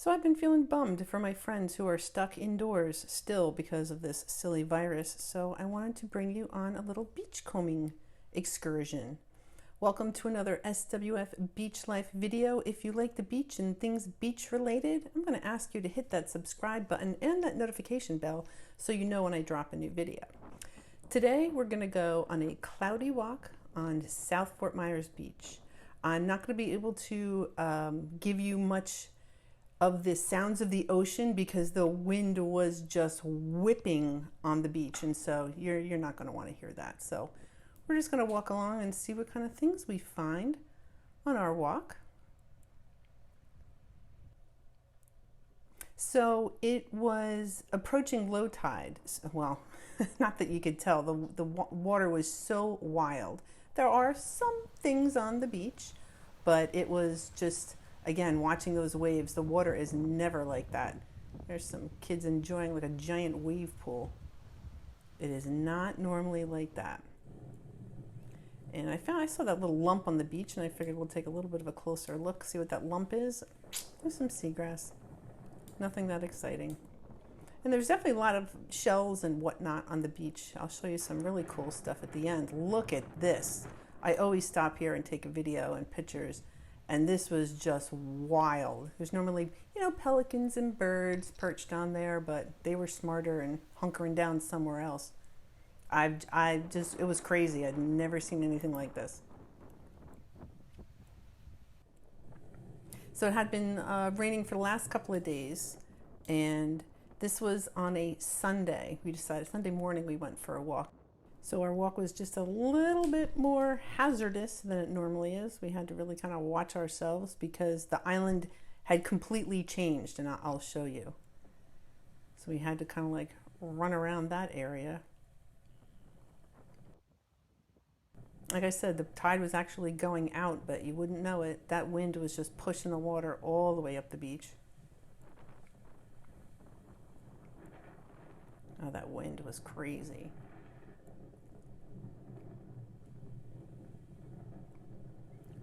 So I've been feeling bummed for my friends who are stuck indoors still because of this silly virus. So I wanted to bring you on a little beachcombing excursion. Welcome to another SWF Beach Life video. If you like the beach and things beach related, I'm going to ask you to hit that subscribe button and that notification bell so you know when I drop a new video. Today we're going to go on a cloudy walk on South Fort Myers Beach. I'm not going to be able to give you much of the sounds of the ocean because the wind was just whipping on the beach, and so you're not going to want to hear that. So we're just going to walk along and see what kind of things we find on our walk. So it was approaching low tide. Well, not that you could tell, the water was so wild. There are some things on the beach, but it was just, again, watching those waves. The water is never like that. There's some kids enjoying like a giant wave pool. It is not normally like that. And I saw that little lump on the beach, and I figured we'll take a little bit of a closer look, see what that lump is. There's some seagrass. Nothing that exciting. And there's definitely a lot of shells and whatnot on the beach. I'll show you some really cool stuff at the end. Look at this. I always stop here and take a video and pictures, and this was just wild. There's normally, pelicans and birds perched on there, but they were smarter and hunkering down somewhere else. It was crazy. I'd never seen anything like this. So it had been raining for the last couple of days, and this was on a Sunday. We decided Sunday morning we went for a walk. So our walk was just a little bit more hazardous than it normally is. We had to really kind of watch ourselves because the island had completely changed, and I'll show you. So we had to kind of like run around that area. Like I said, the tide was actually going out, but you wouldn't know it. That wind was just pushing the water all the way up the beach. Oh, that wind was crazy.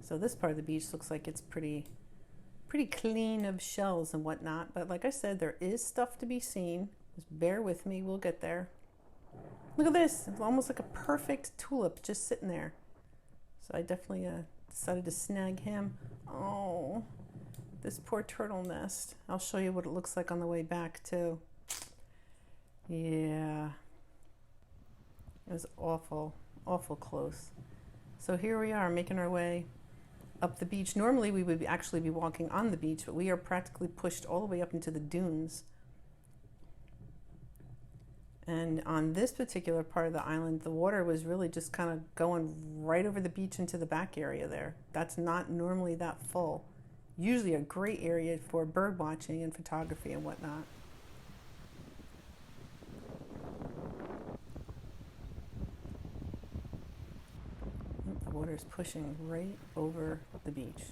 So this part of the beach looks like it's pretty clean of shells and whatnot. But like I said, there is stuff to be seen. Just bear with me, we'll get there. Look at this, it's almost like a perfect tulip just sitting there. So I definitely decided to snag him. Oh, this poor turtle nest. I'll show you what it looks like on the way back too. Yeah, it was awful close. So here we are making our way up the beach. Normally we would actually be walking on the beach, but we are practically pushed all the way up into the dunes. And on this particular part of the island, the water was really just kind of going right over the beach into the back area there. That's not normally that full. Usually a great area for bird watching and photography and whatnot. The water is pushing right over the beach.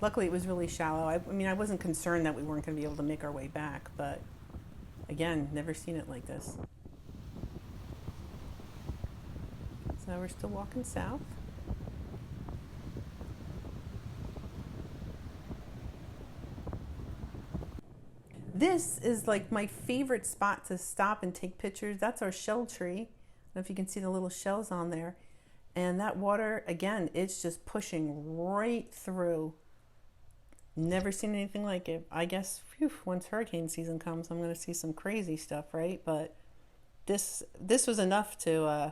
Luckily, it was really shallow. I mean, I wasn't concerned that we weren't going to be able to make our way back, but again, never seen it like this. So we're still walking south. This is like my favorite spot to stop and take pictures. That's our shell tree. I don't know if you can see the little shells on there. And that water, again, it's just pushing right through. Never seen anything like it. I guess once hurricane season comes, I'm going to see some crazy stuff, right? But this was enough to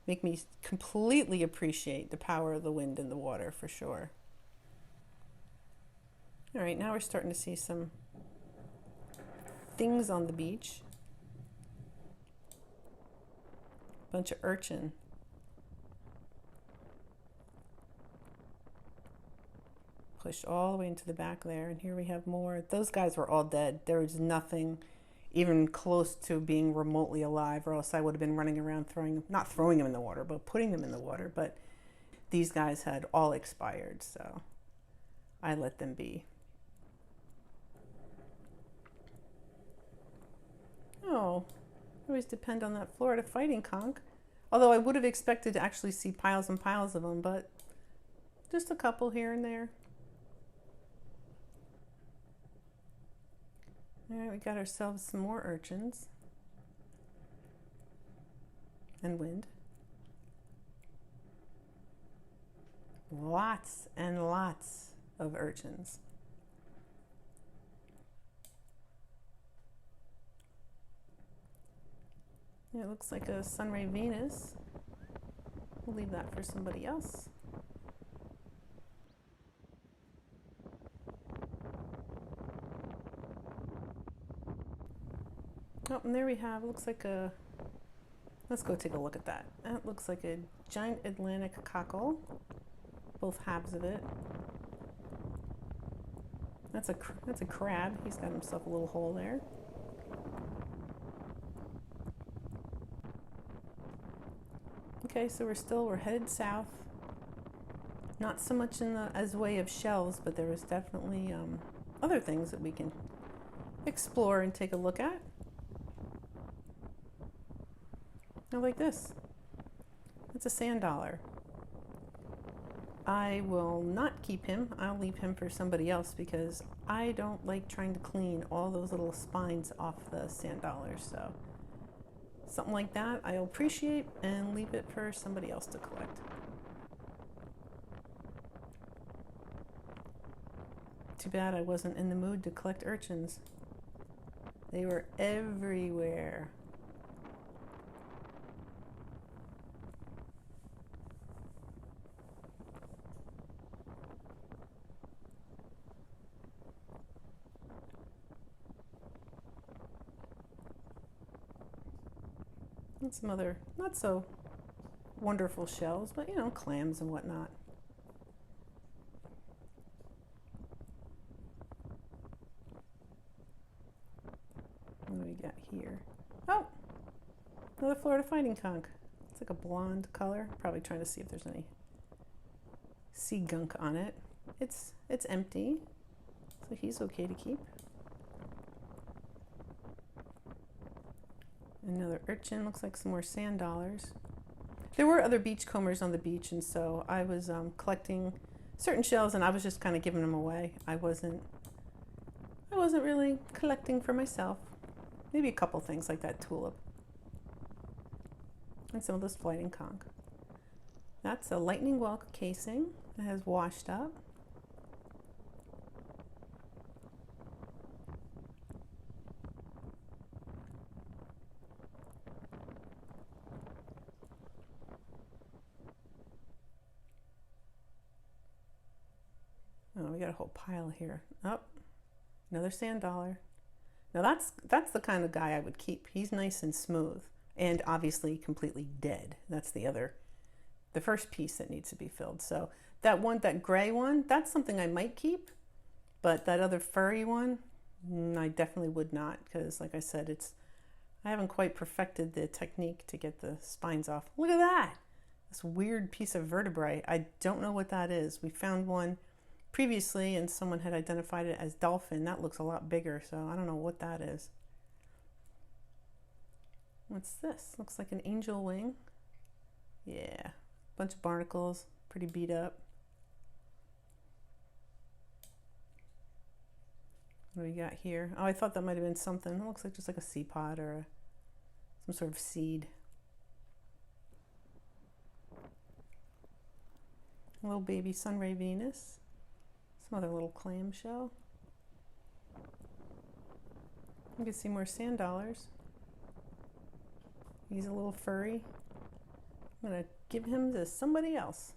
make me completely appreciate the power of the wind and the water for sure. All right, now we're starting to see some things on the beach. Bunch of urchin. Pushed all the way into the back there, and here we have more. Those guys were all dead. There was nothing even close to being remotely alive, or else I would have been running around not throwing them in the water, but putting them in the water. But these guys had all expired, so I let them be. Oh, I always depend on that Florida fighting conch. Although I would have expected to actually see piles and piles of them, but just a couple here and there. All right, we got ourselves some more urchins and wind. Lots and lots of urchins. It looks like a sunray Venus. We'll leave that for somebody else. Oh, and there we have, looks like a, let's go take a look at that. That looks like a giant Atlantic cockle, both halves of it. That's a crab. He's got himself a little hole there. Okay, so we're headed south. Not so much in the as way of shells, but there was definitely other things that we can explore and take a look at. I like this. It's a sand dollar. I will not keep him. I'll leave him for somebody else because I don't like trying to clean all those little spines off the sand dollars. So something like that I'll appreciate and leave it for somebody else to collect. Too bad I wasn't in the mood to collect urchins. They were everywhere. And some other not so wonderful shells, but you know, clams and whatnot. What do we got here? Oh, another Florida fighting conch. It's like a blonde color. Probably trying to see if there's any sea gunk on it. It's empty, so he's okay to keep. Another urchin, looks like some more sand dollars. There were other beachcombers on the beach, and so I was collecting certain shells, and I was just kind of giving them away. I wasn't really collecting for myself. Maybe a couple things like that tulip and some of this fighting conch. That's a lightning whelk casing that has washed up. Oh, we got a whole pile here. Oh, another sand dollar. Now that's the kind of guy I would keep. He's nice and smooth and obviously completely dead. That's the first piece that needs to be filled. So that gray one, that's something I might keep, but that other furry one, I definitely would not, because like I said, I haven't quite perfected the technique to get the spines off. Look at that! This weird piece of vertebrae. I don't know what that is. We found one previously and someone had identified it as dolphin. That looks a lot bigger, so I don't know what that is. What's this? Looks like an angel wing. Yeah, bunch of barnacles, pretty beat up. What do we got here? Oh, I thought that might have been something. It looks like just like a sea pod or some sort of seed. A little baby sunray Venus. Some other little clamshell. You can see more sand dollars. He's a little furry. I'm gonna give him to somebody else.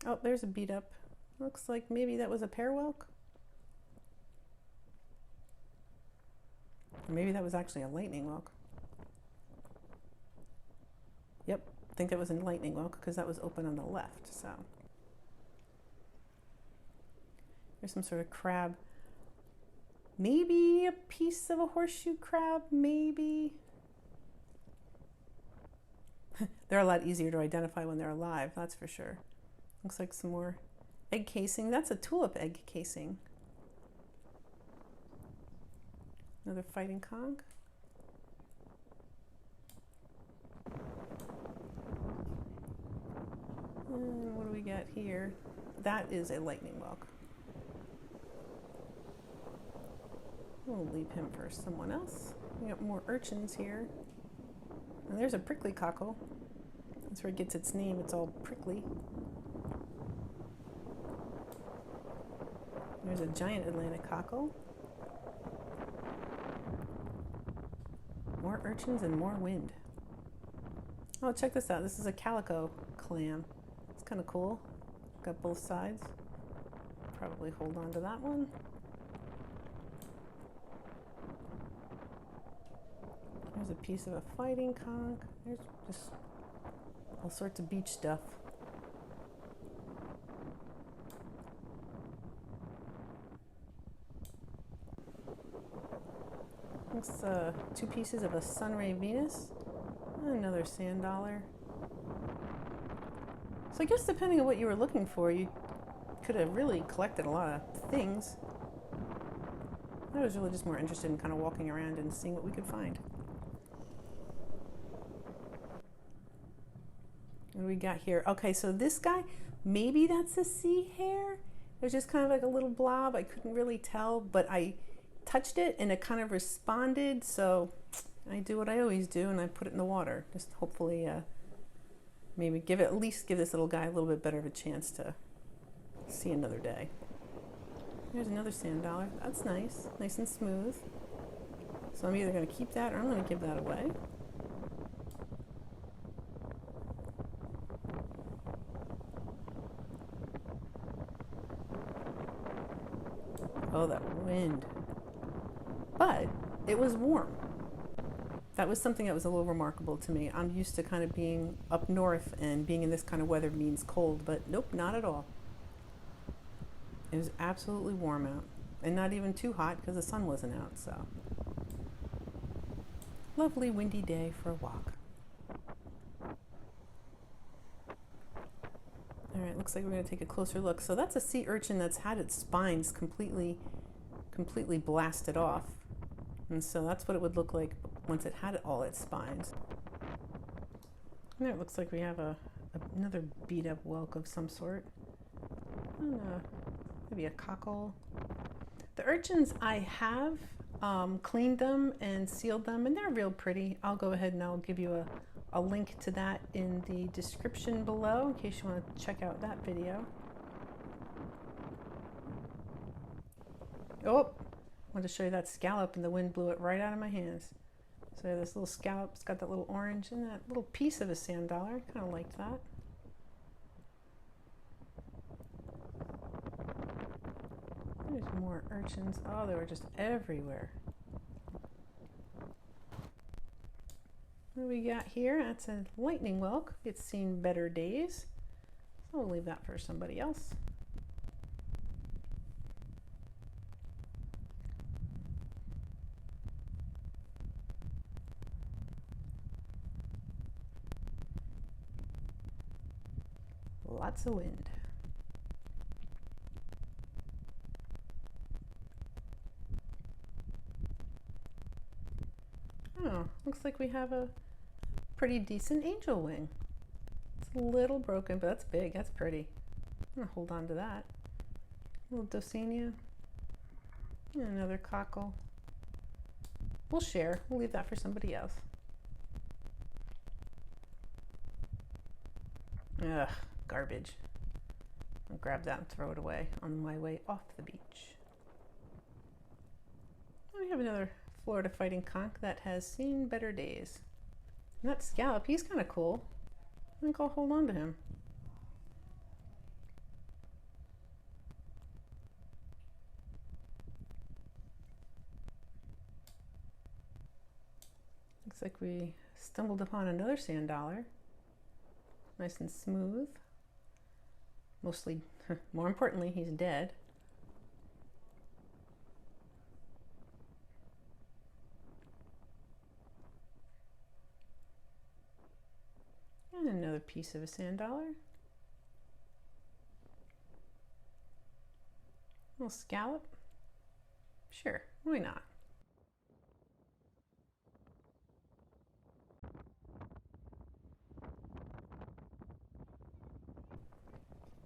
Oh, there's a beat up. Looks like maybe that was a pear whelk. Or maybe that was actually a lightning whelk. Yep, I think that was a lightning whelk because that was open on the left, so. There's some sort of crab. Maybe a piece of a horseshoe crab, maybe. They're a lot easier to identify when they're alive, that's for sure. Looks like some more egg casing. That's a tulip egg casing. Another fighting conch. And what do we got here? That is a lightning whelk. We'll leave him for someone else. We got more urchins here. And there's a prickly cockle. That's where it gets its name. It's all prickly. There's a giant Atlantic cockle. More urchins and more wind. Oh, check this out. This is a calico clam. It's kind of cool. Got both sides. Probably hold on to that one. There's a piece of a fighting conch. There's just all sorts of beach stuff. That's 2 pieces of a sunray Venus. Another sand dollar. So I guess depending on what you were looking for, you could have really collected a lot of things. I was really just more interested in kind of walking around and seeing what we could find. What do we got here? Okay, so this guy, maybe that's a sea hare. It was just kind of like a little blob. I couldn't really tell, but I touched it and it kind of responded. So I do what I always do and I put it in the water. Just hopefully maybe at least give this little guy a little bit better of a chance to see another day. There's another sand dollar. That's nice. Nice and smooth. So I'm either going to keep that or I'm going to give that away. Oh, that wind. But it was warm. That was something that was a little remarkable to me. I'm used to kind of being up north and being in this kind of weather means cold, but nope, not at all. It was absolutely warm out and not even too hot because the sun wasn't out, so. Lovely windy day for a walk. All right, looks like we're going to take a closer look. So that's a sea urchin that's had its spines completely blasted off. And so that's what it would look like once it had all its spines. And it looks like we have another beat up whelk of some sort. I don't know, maybe a cockle. The urchins, I have cleaned them and sealed them, and they're real pretty. I'll go ahead and I'll give you a link to that in the description below in case you want to check out that video. Oh, I wanted to show you that scallop and the wind blew it right out of my hands. So this little scallop, it's got that little orange and that little piece of a sand dollar. Kind of liked that. There's more urchins. Oh, they were just everywhere. What do we got here? That's a lightning whelk. It's seen better days. So we'll leave that for somebody else. Lots of wind. Oh, looks like we have a pretty decent angel wing. It's a little broken, but that's big. That's pretty. I'm gonna hold on to that. A little Dosenia. And another cockle. We'll share. We'll leave that for somebody else. Ugh, garbage. I'll grab that and throw it away on my way off the beach. We have another Florida fighting conch that has seen better days. And that scallop, he's kind of cool. I think I'll hold on to him. Looks like we stumbled upon another sand dollar. Nice and smooth. Mostly, more importantly, he's dead. And another piece of a sand dollar. A little scallop. Sure, why not?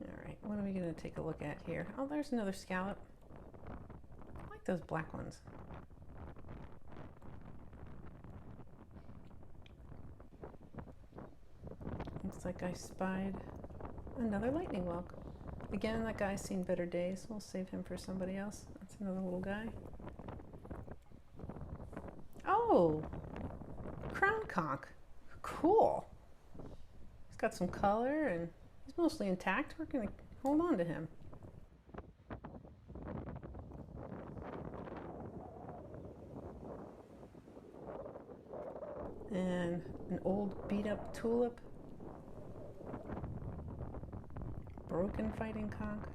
Alright, what are we going to take a look at here? Oh, there's another scallop. I like those black ones. Looks like I spied another lightning whelk. Again, that guy's seen better days. We'll save him for somebody else. That's another little guy. Oh, crown conch. Cool. He's got some color and he's mostly intact. We're going to hold on to him. And an old beat up tulip. Broken fighting conch.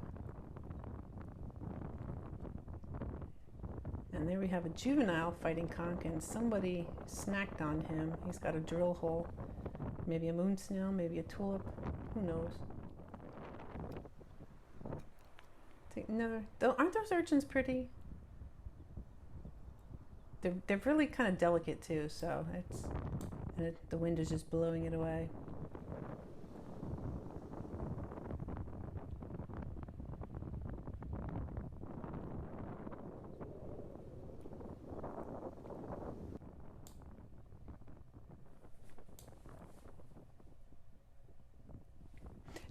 And there we have a juvenile fighting conch, and somebody snacked on him. He's got a drill hole. Maybe a moon snail, maybe a tulip. Who knows? Take another. Aren't those urchins pretty? They're really kind of delicate too, so the wind is just blowing it away.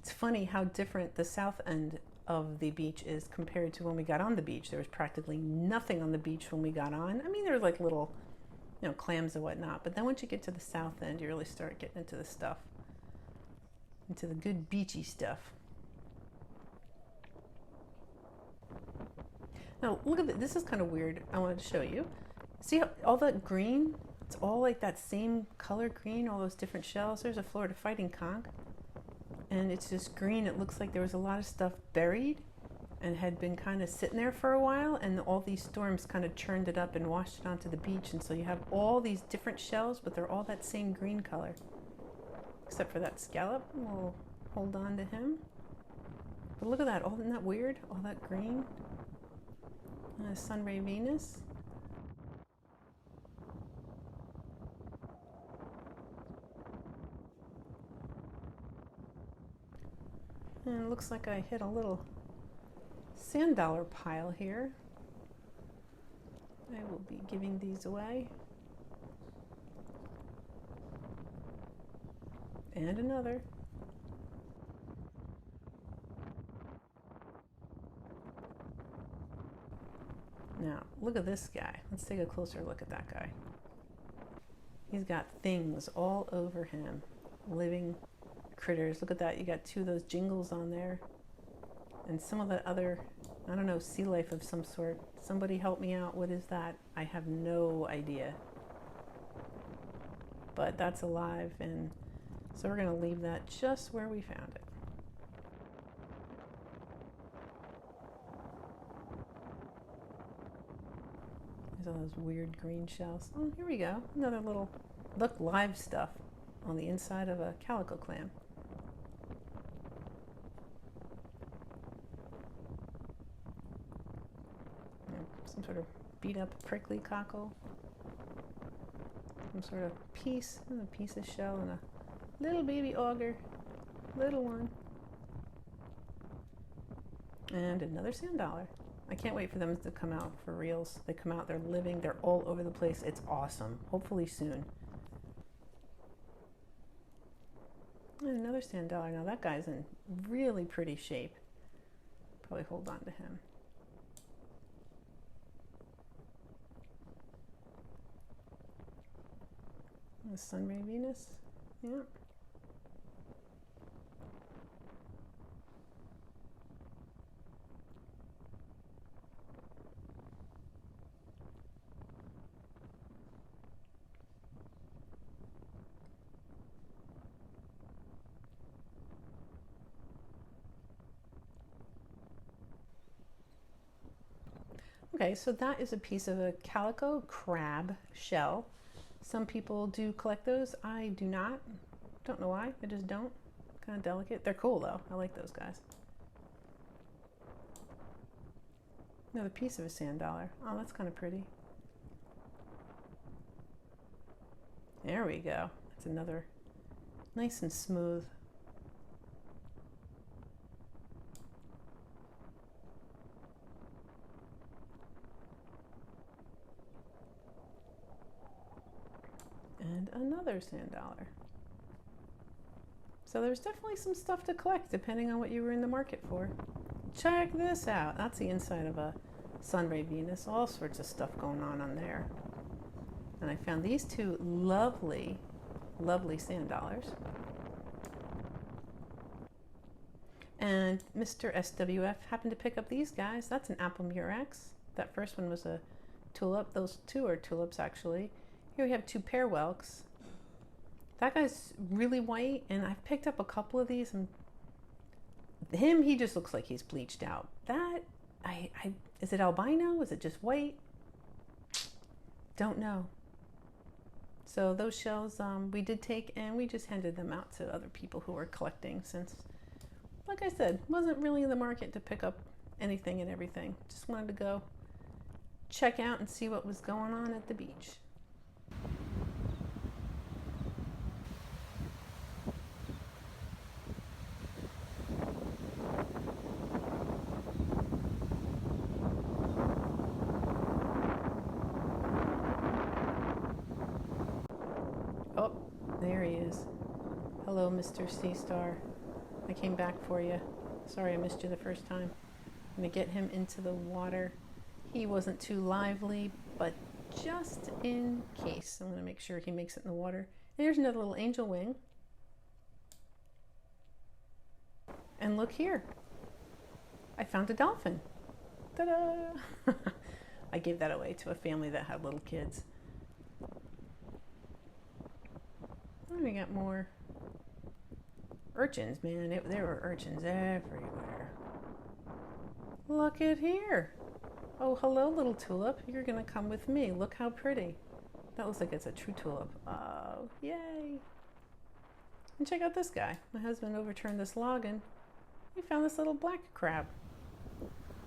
It's funny how different the south end of the beach is compared to when we got on the beach. There was practically nothing on the beach when we got on. I mean, there was like little, clams and whatnot. But then once you get to the south end, you really start getting into the stuff, into the good beachy stuff. Now, look at this. This is kind of weird. I wanted to show you. See how all that green? It's all like that same color green, all those different shells. There's a Florida fighting conch. And it's just green. It looks like there was a lot of stuff buried and had been kind of sitting there for a while, and all these storms kind of churned it up and washed it onto the beach. And so you have all these different shells, but they're all that same green color. Except for that scallop. We'll hold on to him. But look at that. Isn't that weird? All that green. Sunray Venus. And it looks like I hit a little sand dollar pile here. I will be giving these away. And another. Now, look at this guy. Let's take a closer look at that guy. He's got things all over him. Living critters. Look at that. You got two of those jingles on there. And some of the other, I don't know, sea life of some sort. Somebody help me out. What is that? I have no idea. But that's alive, and so we're going to leave that just where we found it. There's all those weird green shells. Oh, here we go. Another little, look, live stuff on the inside of a calico clam. Some sort of beat up prickly cockle. Some sort of piece, a piece of shell, and a little baby auger. Little one. And another sand dollar. I can't wait for them to come out for reals. They come out, they're living, they're all over the place. It's awesome. Hopefully soon. And another sand dollar. Now that guy's in really pretty shape. Probably hold on to him. The Sunray Venus. Yeah. Okay, so that is a piece of a calico crab shell. Some people do collect those. I do not. Don't know why. I just don't. Kind of delicate. They're cool though. I like those guys. Another piece of a sand dollar. Oh, that's kind of pretty. There we go. That's another nice and smooth. And another sand dollar. So there's definitely some stuff to collect depending on what you were in the market for. Check this out. That's the inside of a sunray Venus. All sorts of stuff going on there. And I found these two lovely, lovely sand dollars. And Mr. SWF happened to pick up these guys. That's an apple murex. That first one was a tulip. Those two are tulips, actually. Here we have two pear whelks. That guy's really white, and I've picked up a couple of these. And him, he just looks like he's bleached out. That, is it albino? Is it just white? Don't know. So those shells we did take, and we just handed them out to other people who were collecting, since, like I said, wasn't really in the market to pick up anything and everything. Just wanted to go check out and see what was going on at the beach. Oh, there he is. Hello, Mr. Sea Star. I came back for you. Sorry I missed you the first time. I'm gonna get him into the water. He wasn't too lively, but just in case, I'm gonna make sure he makes it in the water. And here's another little angel wing. And look here. I found a dolphin. Ta-da! I gave that away to a family that had little kids. Oh, we got more urchins, man. There were urchins everywhere. Look at here. Oh, hello, little tulip. You're gonna come with me. Look how pretty. That looks like it's a true tulip. Oh, yay. And check out this guy. My husband overturned this log and we found this little black crab.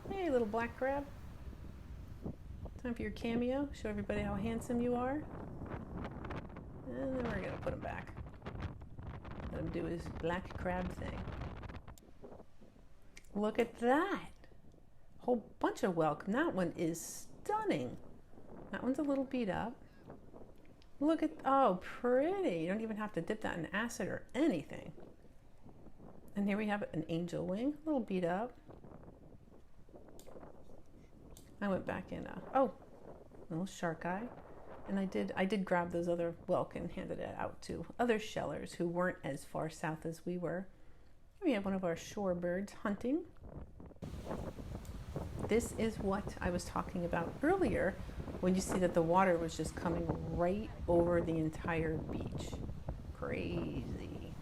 Hey, little black crab. Time for your cameo. Show everybody how handsome you are. And then we're gonna put him back. Let him do his black crab thing. Look at that. Whole bunch of whelk. That one is stunning. That one's a little beat up. Look at, oh, pretty. You don't even have to dip that in acid or anything. And here we have an angel wing, a little beat up. I went back in, oh, a little shark eye. And I did grab those other whelk and handed it out to other shellers who weren't as far south as we were. We have one of our shorebirds hunting. This is what I was talking about earlier when you see that the water was just coming right over the entire beach. Crazy.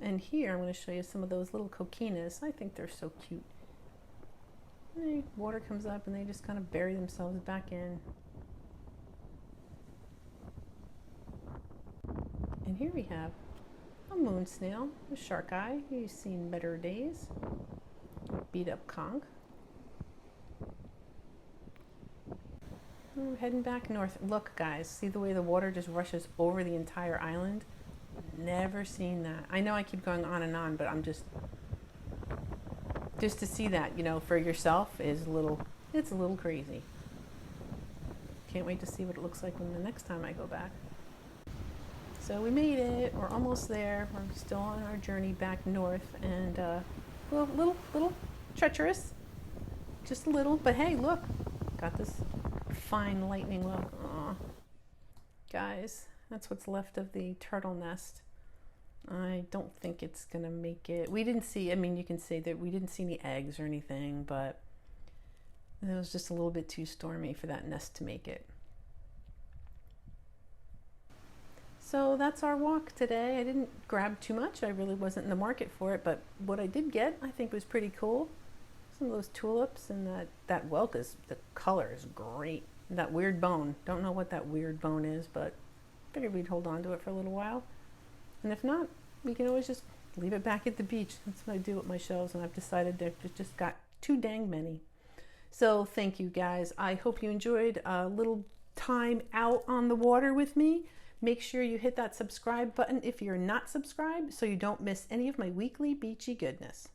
And here I'm going to show you some of those little coquinas. I think they're so cute. Water comes up and they just kind of bury themselves back in. And here we have a moon snail, a shark eye. You've seen better days. Beat up conch. We're heading back north. Look, guys, see the way the water just rushes over the entire island? Never seen that. I know I keep going on and on, but I'm just to see that, you know, for yourself is it's a little crazy. Can't wait to see what it looks like when the next time I go back. So we made it. We're almost there. We're still on our journey back north, and little treacherous, just a little. But hey, look, got this fine lightning look. Aw, guys, that's what's left of the turtle nest. I don't think it's gonna make it. We didn't see. I mean, you can say that we didn't see any eggs or anything, but it was just a little bit too stormy for that nest to make it. So that's our walk today. I didn't grab too much. I really wasn't in the market for it, but what I did get, I think, was pretty cool. Some of those tulips, and that whelk is, the color is great. That weird bone. Don't know what that weird bone is, but figured we'd hold on to it for a little while. And if not, we can always just leave it back at the beach. That's what I do with my shells, and I've decided they've just got too dang many. So thank you, guys. I hope you enjoyed a little time out on the water with me. Make sure you hit that subscribe button if you're not subscribed so you don't miss any of my weekly beachy goodness.